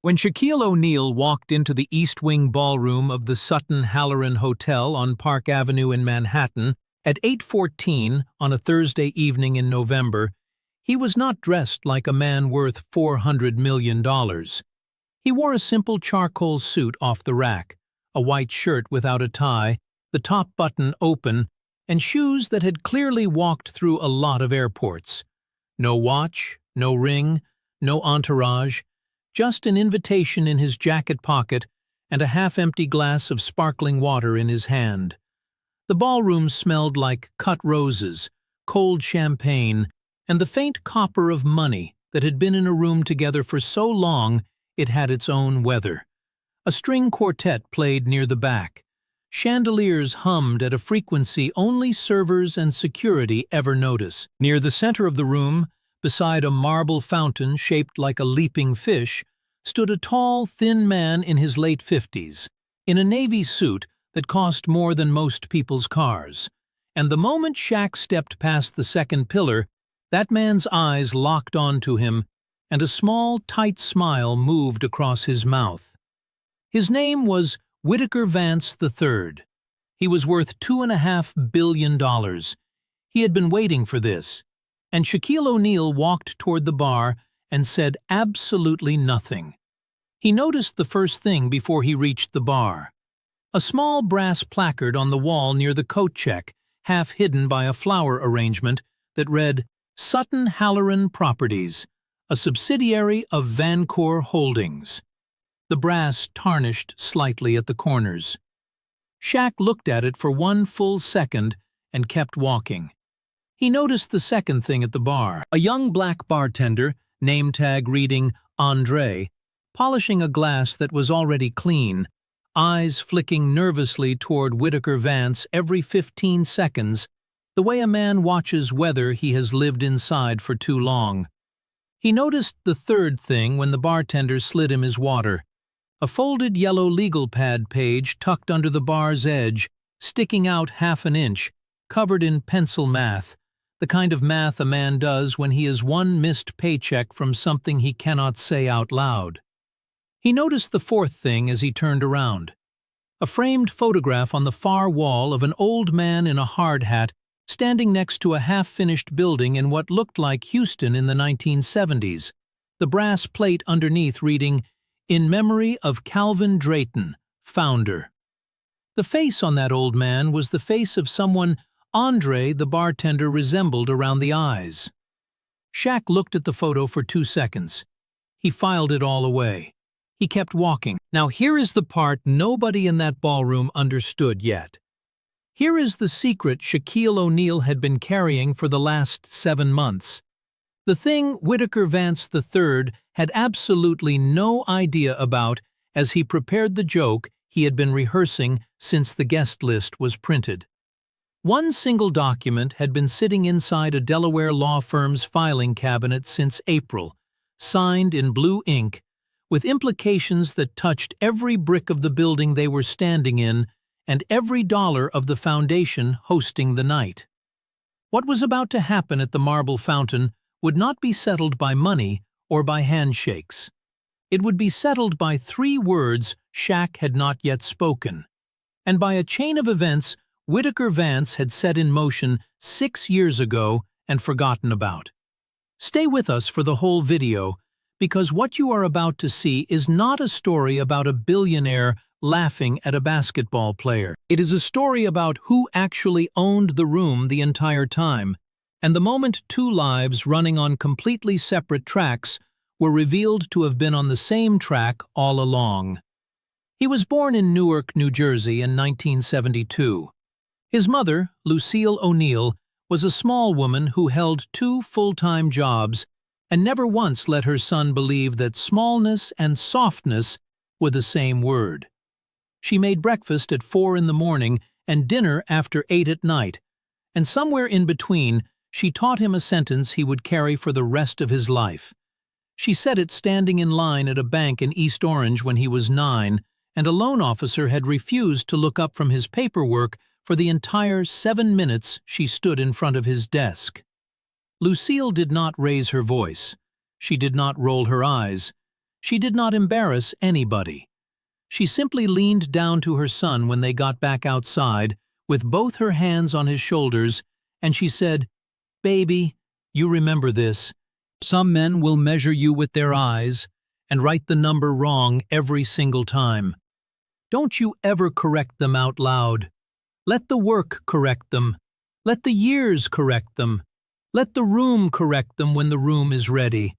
When Shaquille O'Neal walked into the East Wing ballroom of the Sutton Halloran Hotel on Park Avenue in Manhattan at 8:14 on a Thursday evening in November, he was not dressed like a man worth $400 million. He wore a simple charcoal suit off the rack, a white shirt without a tie, the top button open, and shoes that had clearly walked through a lot of airports. No watch, no ring, no entourage, just an invitation in his jacket pocket and a half-empty glass of sparkling water in his hand. The ballroom smelled like cut roses, cold champagne, and the faint copper of money that had been in a room together for so long it had its own weather. A string quartet played near the back. Chandeliers hummed at a frequency only servers and security ever notice. Near the center of the room, beside a marble fountain shaped like a leaping fish, stood a tall, thin man in his late 50s, in a navy suit that cost more than most people's cars. And the moment Shaq stepped past the second pillar, that man's eyes locked onto him, and a small, tight smile moved across his mouth. His name was Whittaker Vance III. He was worth $2.5 billion. He had been waiting for this. And Shaquille O'Neal walked toward the bar and said absolutely nothing. He noticed the first thing before he reached the bar. A small brass placard on the wall near the coat check, half hidden by a flower arrangement, that read, "Sutton Halloran Properties, a subsidiary of Vancore Holdings." The brass tarnished slightly at the corners. Shaq looked at it for one full second and kept walking. He noticed the second thing at the bar. A young black bartender, name tag reading Andre, polishing a glass that was already clean, eyes flicking nervously toward Whittaker Vance every 15 seconds, the way a man watches whether he has lived inside for too long. He noticed the third thing when the bartender slid him his water. A folded yellow legal pad page tucked under the bar's edge, sticking out half an inch, covered in pencil math, the kind of math a man does when he is one missed paycheck from something he cannot say out loud. He noticed the fourth thing as he turned around. A framed photograph on the far wall of an old man in a hard hat standing next to a half-finished building in what looked like Houston in the 1970s, the brass plate underneath reading, "In memory of Calvin Drayton, founder." The face on that old man was the face of someone Andre, the bartender, resembled around the eyes. Shaq looked at the photo for 2 seconds. He filed it all away. He kept walking. Now here is the part nobody in that ballroom understood yet. Here is the secret Shaquille O'Neal had been carrying for the last 7 months. The thing Whittaker Vance III had absolutely no idea about as he prepared the joke he had been rehearsing since the guest list was printed. One single document had been sitting inside a Delaware law firm's filing cabinet since April, signed in blue ink, with implications that touched every brick of the building they were standing in and every dollar of the foundation hosting the night. What was about to happen at the marble fountain would not be settled by money or by handshakes. It would be settled by 3 words Shaq had not yet spoken, and by a chain of events Whittaker Vance had set in motion 6 years ago and forgotten about. Stay with us for the whole video, because what you are about to see is not a story about a billionaire laughing at a basketball player. It is a story about who actually owned the room the entire time, and the moment 2 lives running on completely separate tracks were revealed to have been on the same track all along. He was born in Newark, New Jersey in 1972. His mother, Lucille O'Neal, was a small woman who held 2 full-time jobs and never once let her son believe that smallness and softness were the same word. She made breakfast at 4 in the morning and dinner after 8 at night, and somewhere in between, she taught him a sentence he would carry for the rest of his life. She said it standing in line at a bank in East Orange when he was 9, and a loan officer had refused to look up from his paperwork for the entire 7 minutes she stood in front of his desk. Lucille did not raise her voice. She did not roll her eyes. She did not embarrass anybody. She simply leaned down to her son when they got back outside, with both her hands on his shoulders, and she said, "Baby, you remember this. Some men will measure you with their eyes and write the number wrong every single time. Don't you ever correct them out loud. Let the work correct them. Let the years correct them. Let the room correct them when the room is ready."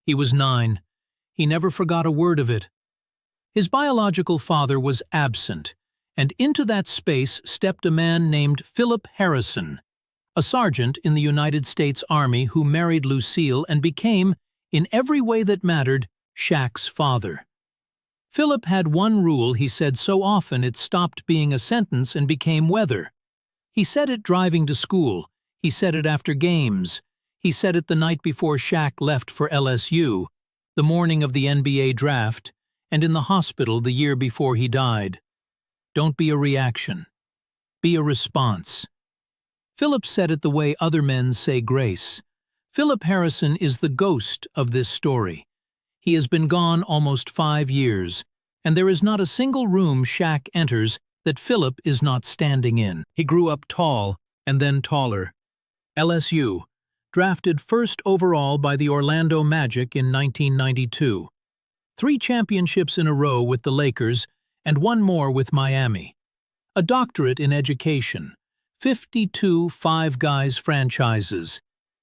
He was 9. He never forgot a word of it. His biological father was absent, and into that space stepped a man named Philip Harrison, a sergeant in the United States Army who married Lucille and became, in every way that mattered, Shaq's father. Philip had one rule he said so often it stopped being a sentence and became weather. He said it driving to school. He said it after games. He said it the night before Shaq left for LSU, the morning of the NBA draft, and in the hospital the year before he died. Don't be a reaction. Be a response. Philip said it the way other men say grace. Philip Harrison is the ghost of this story. He has been gone almost 5 years, and there is not a single room Shaq enters that Philip is not standing in. He grew up tall and then taller. LSU, drafted first overall by the Orlando Magic in 1992. 3 championships in a row with the Lakers and 1 more with Miami. A doctorate in education, 52 Five Guys franchises.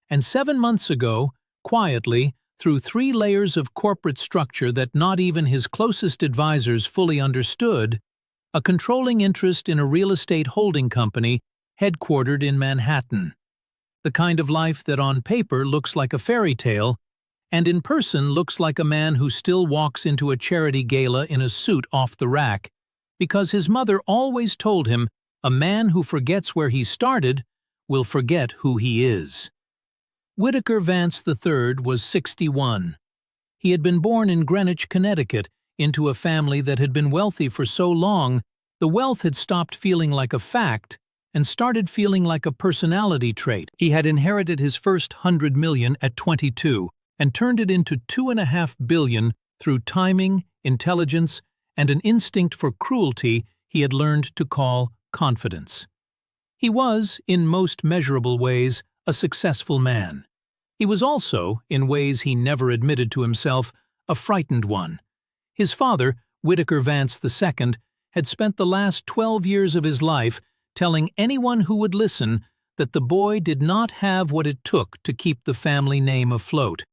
And 7 months ago, quietly, through 3 layers of corporate structure that not even his closest advisors fully understood, a controlling interest in a real estate holding company headquartered in Manhattan. The kind of life that on paper looks like a fairy tale, and in person looks like a man who still walks into a charity gala in a suit off the rack, because his mother always told him a man who forgets where he started will forget who he is. Whitaker Vance III was 61. He had been born in Greenwich, Connecticut, into a family that had been wealthy for so long, the wealth had stopped feeling like a fact and started feeling like a personality trait. He had inherited his first $100 million at 22 and turned it into $2.5 billion through timing, intelligence, and an instinct for cruelty he had learned to call confidence. He was, in most measurable ways, a successful man. He was also, in ways he never admitted to himself, a frightened one. His father, Whitaker Vance II, had spent the last 12 years of his life telling anyone who would listen that the boy did not have what it took to keep the family name afloat.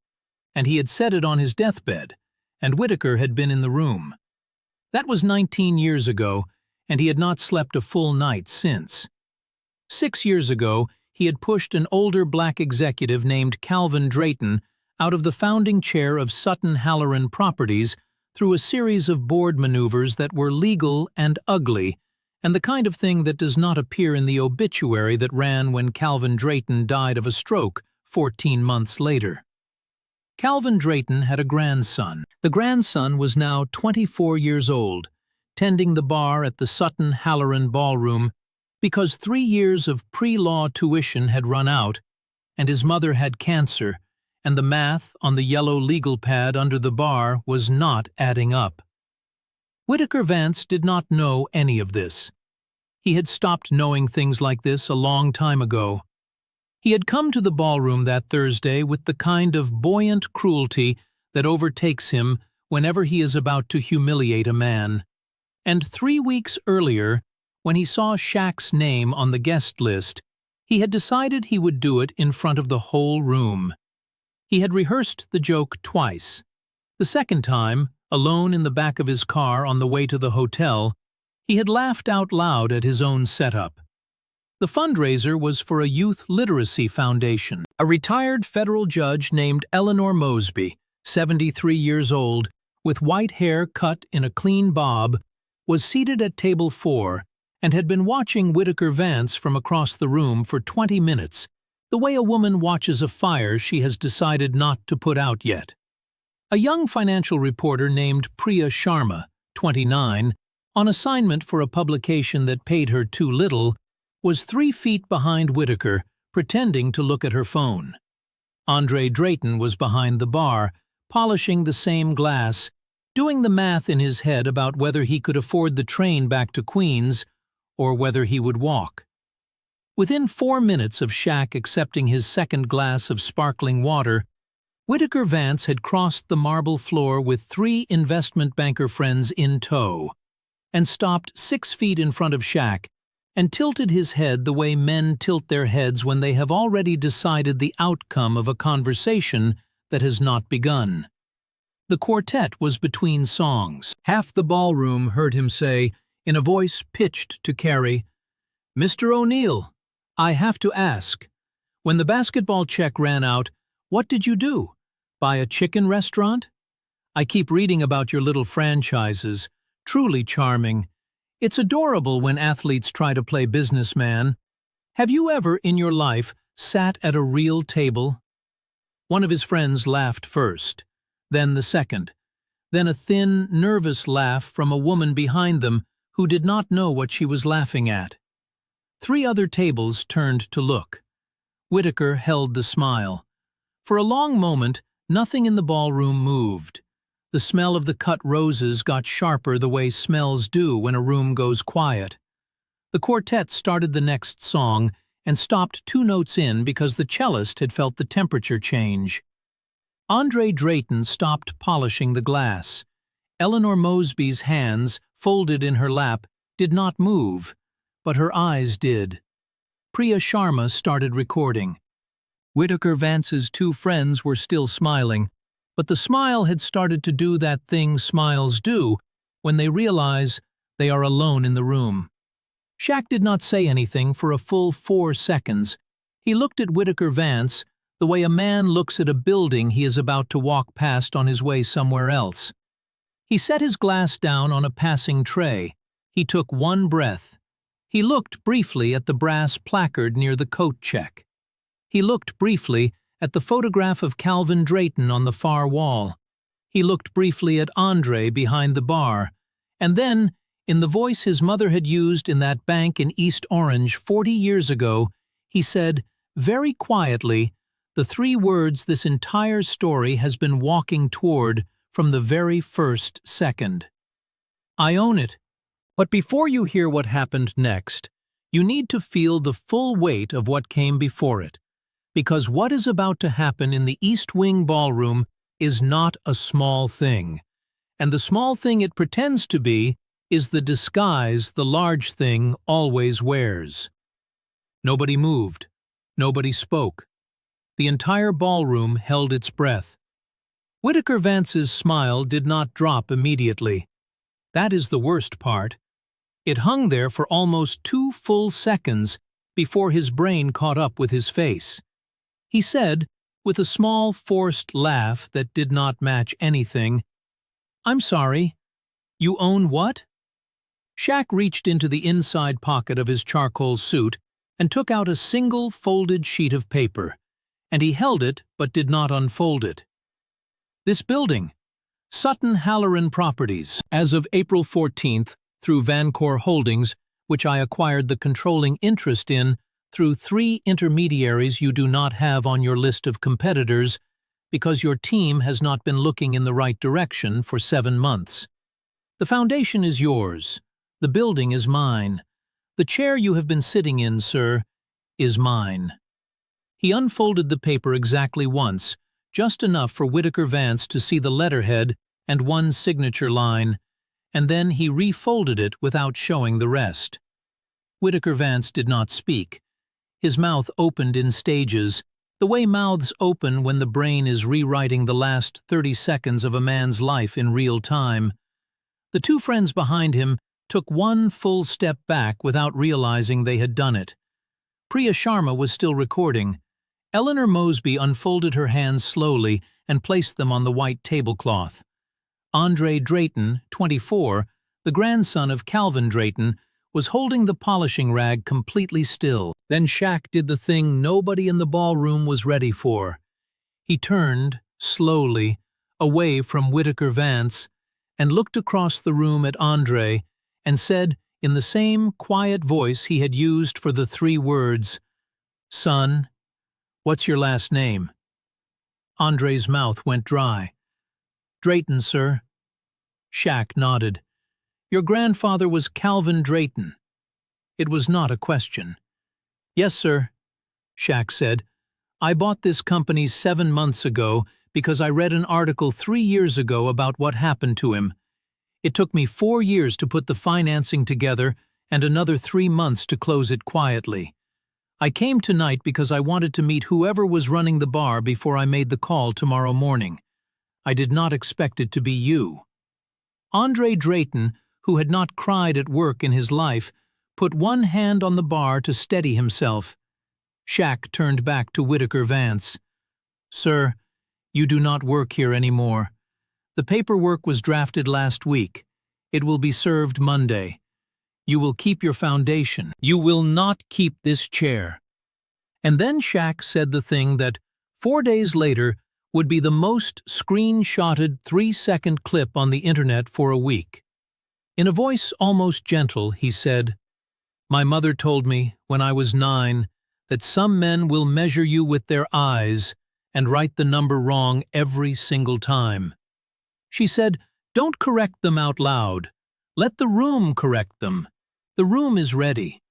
And he had said it on his deathbed, and Whitaker had been in the room. That was 19 years ago, and he had not slept a full night since. 6 years ago, he had pushed an older black executive named Calvin Drayton out of the founding chair of Sutton Halloran Properties through a series of board maneuvers that were legal and ugly, and the kind of thing that does not appear in the obituary that ran when Calvin Drayton died of a stroke 14 months later. Calvin Drayton had a grandson. The grandson was now 24 years old, tending the bar at the Sutton Halloran Ballroom because 3 years of pre-law tuition had run out, and his mother had cancer, and the math on the yellow legal pad under the bar was not adding up. Whitaker Vance did not know any of this. He had stopped knowing things like this a long time ago. He had come to the ballroom that Thursday with the kind of buoyant cruelty that overtakes him whenever he is about to humiliate a man. And 3 weeks earlier, when he saw Shaq's name on the guest list, he had decided he would do it in front of the whole room. He had rehearsed the joke twice. The second time, alone in the back of his car on the way to the hotel, he had laughed out loud at his own setup. The fundraiser was for a youth literacy foundation. A retired federal judge named Eleanor Mosby, 73 years old, with white hair cut in a clean bob, was seated at table 4 and had been watching Whitaker Vance from across the room for 20 minutes, the way a woman watches a fire she has decided not to put out yet. A young financial reporter named Priya Sharma, 29, on assignment for a publication that paid her too little, was 3 feet behind Whitaker, pretending to look at her phone. Andre Drayton was behind the bar, polishing the same glass, doing the math in his head about whether he could afford the train back to Queens or whether he would walk. Within 4 minutes of Shaq accepting his second glass of sparkling water, Whitaker Vance had crossed the marble floor with 3 investment banker friends in tow, and stopped 6 feet in front of Shaq, and tilted his head the way men tilt their heads when they have already decided the outcome of a conversation that has not begun. The quartet was between songs. Half the ballroom heard him say, in a voice pitched to carry, "Mr. O'Neill, I have to ask, when the basketball check ran out, what did you do? Buy a chicken restaurant? I keep reading about your little franchises. Truly charming. It's adorable when athletes try to play businessman. Have you ever in your life sat at a real table?" One of his friends laughed first, then the second, then a thin, nervous laugh from a woman behind them who did not know what she was laughing at. 3 other tables turned to look. Whitaker held the smile. For a long moment, nothing in the ballroom moved. The smell of the cut roses got sharper the way smells do when a room goes quiet. The quartet started the next song and stopped 2 notes in because the cellist had felt the temperature change. Andre Drayton stopped polishing the glass. Eleanor Mosby's hands, folded in her lap, did not move, but her eyes did. Priya Sharma started recording. Whitaker Vance's 2 friends were still smiling, but the smile had started to do that thing smiles do when they realize they are alone in the room. Shaq did not say anything for a full 4 seconds. He looked at Whitaker Vance the way a man looks at a building he is about to walk past on his way somewhere else. He set his glass down on a passing tray. He took 1 breath. He looked briefly at the brass placard near the coat check. He looked briefly at the photograph of Calvin Drayton on the far wall. He looked briefly at Andre behind the bar, and then, in the voice his mother had used in that bank in East Orange 40 years ago, he said, very quietly, the 3 words this entire story has been walking toward from the very first second. I own it. But before you hear what happened next, you need to feel the full weight of what came before it. Because what is about to happen in the East Wing Ballroom is not a small thing. And the small thing it pretends to be is the disguise the large thing always wears. Nobody moved. Nobody spoke. The entire ballroom held its breath. Whitaker Vance's smile did not drop immediately. That is the worst part. It hung there for almost 2 full seconds before his brain caught up with his face. He said, with a small, forced laugh that did not match anything, "I'm sorry. You own what?" Shaq reached into the inside pocket of his charcoal suit and took out a single folded sheet of paper, and he held it but did not unfold it. "This building, Sutton Halloran Properties, as of April 14th, through Vancor Holdings, which I acquired the controlling interest in through 3 intermediaries you do not have on your list of competitors because your team has not been looking in the right direction for 7 months. The foundation is yours. The building is mine. The chair you have been sitting in, sir, is mine." He unfolded the paper exactly once, just enough for Whitaker Vance to see the letterhead and 1 signature line, and then he refolded it without showing the rest. Whitaker Vance did not speak. His mouth opened in stages, the way mouths open when the brain is rewriting the last 30 seconds of a man's life in real time. The 2 friends behind him took 1 full step back without realizing they had done it. Priya Sharma was still recording. Eleanor Mosby unfolded her hands slowly and placed them on the white tablecloth. Andre Drayton, 24, the grandson of Calvin Drayton, was holding the polishing rag completely still. Then Shaq did the thing nobody in the ballroom was ready for. He turned, slowly, away from Whitaker Vance and looked across the room at Andre and said, in the same quiet voice he had used for the 3 words, "Son, what's your last name?" Andre's mouth went dry. Drayton, sir. Shaq nodded. Your grandfather was Calvin Drayton. It was not a question. Yes, sir, Shaq said. I bought this company 7 months ago because I read an article 3 years ago about what happened to him. It took me 4 years to put the financing together and another 3 months to close it quietly. I came tonight because I wanted to meet whoever was running the bar before I made the call tomorrow morning. I did not expect it to be you. Andre Drayton, who had not cried at work in his life, put one hand on the bar to steady himself. Shaq turned back to Whitaker Vance. Sir, you do not work here anymore. The paperwork was drafted last week. It will be served Monday. You will keep your foundation. You will not keep this chair. And then Shaq said the thing that, 4 days later, would be the most screenshotted 3-second clip on the internet for a week. In a voice almost gentle, he said, My mother told me, when I was 9, that some men will measure you with their eyes and write the number wrong every single time. She said, don't correct them out loud. Let the room correct them. The room is ready.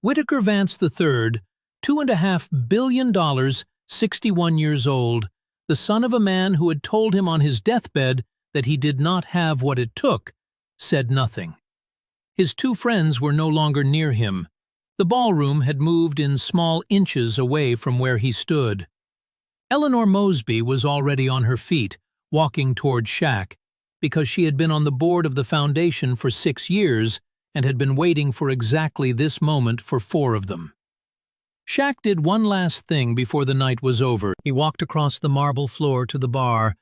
Whitaker Vance III, $2.5 billion, 61 years old, the son of a man who had told him on his deathbed that he did not have what it took, said nothing. His 2 friends were no longer near him. The ballroom had moved in small inches away from where he stood. Eleanor Mosby was already on her feet, walking toward Shaq, because she had been on the board of the foundation for 6 years and had been waiting for exactly this moment for 4 of them. Shaq did one last thing before the night was over. He walked across the marble floor to the bar,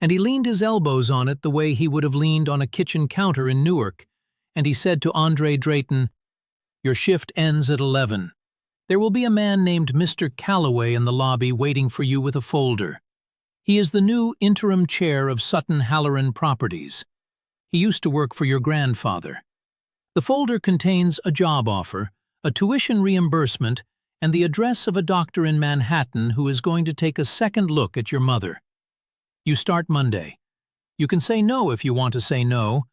and he leaned his elbows on it the way he would have leaned on a kitchen counter in Newark, and he said to Andre Drayton, Your shift ends at 11. There will be a man named Mr. Calloway in the lobby waiting for you with a folder. He is the new interim chair of Sutton Halloran Properties. He used to work for your grandfather. The folder contains a job offer, a tuition reimbursement, and the address of a doctor in Manhattan who is going to take a second look at your mother. You start Monday. You can say no if you want to say no,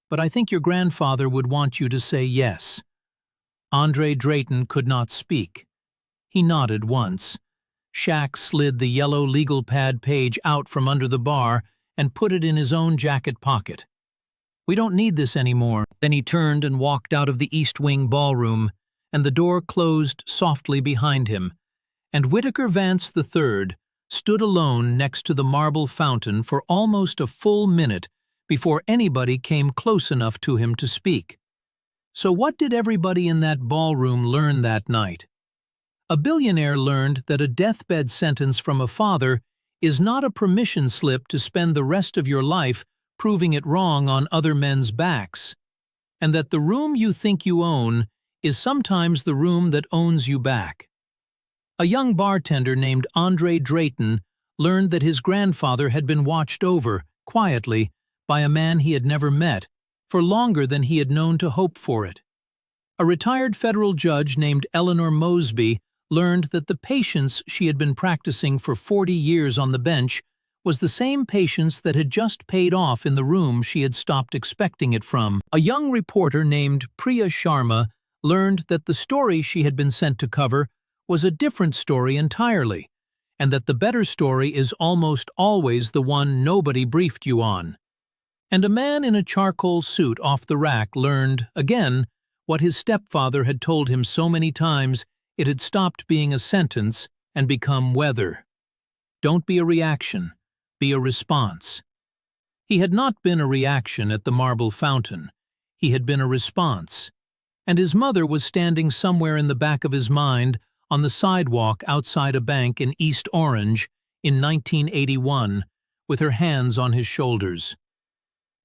but I think your grandfather would want you to say yes. Andre Drayton could not speak. He nodded once. Shaq slid the yellow legal pad page out from under the bar and put it in his own jacket pocket. We don't need this anymore. Then he turned and walked out of the East Wing ballroom, and the door closed softly behind him, and Whitaker Vance III stood alone next to the marble fountain for almost a full minute before anybody came close enough to him to speak. So what did everybody in that ballroom learn that night? A billionaire learned that a deathbed sentence from a father is not a permission slip to spend the rest of your life proving it wrong on other men's backs, and that the room you think you own is sometimes the room that owns you back. A young bartender named Andre Drayton learned that his grandfather had been watched over, quietly, by a man he had never met, for longer than he had known to hope for it. A retired federal judge named Eleanor Mosby learned that the patience she had been practicing for 40 years on the bench was the same patience that had just paid off in the room she had stopped expecting it from. A young reporter named Priya Sharma learned that the story she had been sent to cover was a different story entirely, and that the better story is almost always the one nobody briefed you on. And a man in a charcoal suit off the rack learned, again, what his stepfather had told him so many times it had stopped being a sentence and become weather. Don't be a reaction, be a response. He had not been a reaction at the marble fountain. He had been a response. And his mother was standing somewhere in the back of his mind on the sidewalk outside a bank in East Orange in 1981, with her hands on his shoulders.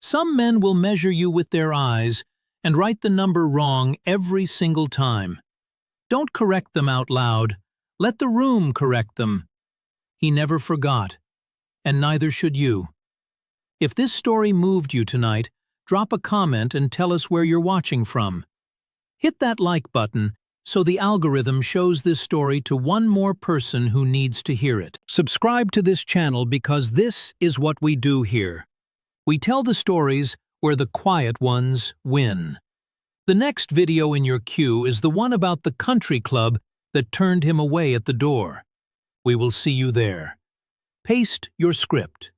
Some men will measure you with their eyes and write the number wrong every single time. Don't correct them out loud. Let the room correct them. He never forgot, and neither should you. If this story moved you tonight, drop a comment and tell us where you're watching from. Hit that like button so the algorithm shows this story to one more person who needs to hear it. Subscribe to this channel because this is what we do here. We tell the stories where the quiet ones win. The next video in your queue is the one about the country club that turned him away at the door. We will see you there. Paste your script.